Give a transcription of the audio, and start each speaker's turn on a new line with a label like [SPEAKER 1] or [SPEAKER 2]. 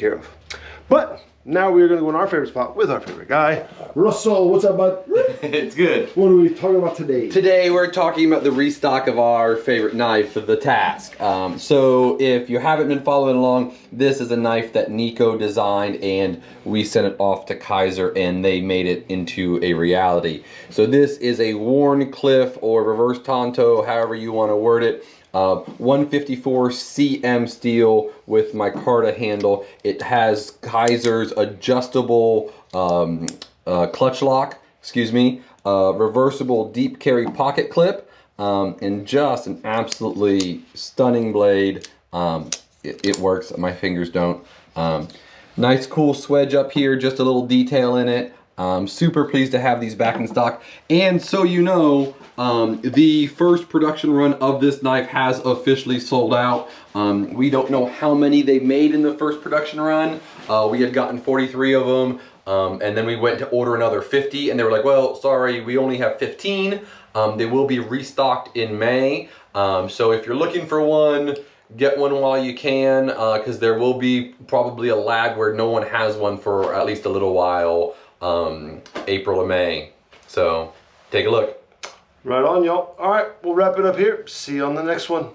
[SPEAKER 1] care of. But now we're gonna go in our favorite spot with our favorite guy, Russell. What's up, bud?
[SPEAKER 2] It's good.
[SPEAKER 1] What are we talking about today?
[SPEAKER 2] Today we're talking about the restock of our favorite knife, the Task. So if you haven't been following along, this is a knife that Nico designed and we sent it off to Kizer and they made it into a reality. So this is a Wharncliffe or reverse Tonto, however you want to word it. 154 cm steel with micarta handle. It has Kizer's adjustable clutch lock, reversible deep carry pocket clip, and just an absolutely stunning blade. It works, my fingers don't. Nice cool swedge up here, just a little detail in it. Super pleased to have these back in stock. And so you know, the first production run of this knife has officially sold out. We don't know how many they made in the first production run. We had gotten 43 of them, and then we went to order another 50, and they were like, well, sorry, we only have 15. They will be restocked in May. So if you're looking for one, get one while you can, because there will be probably a lag where no one has one for at least a little while. April or May. So take a look.
[SPEAKER 1] Right on, y'all. All right, we'll wrap it up here. See you on the next one.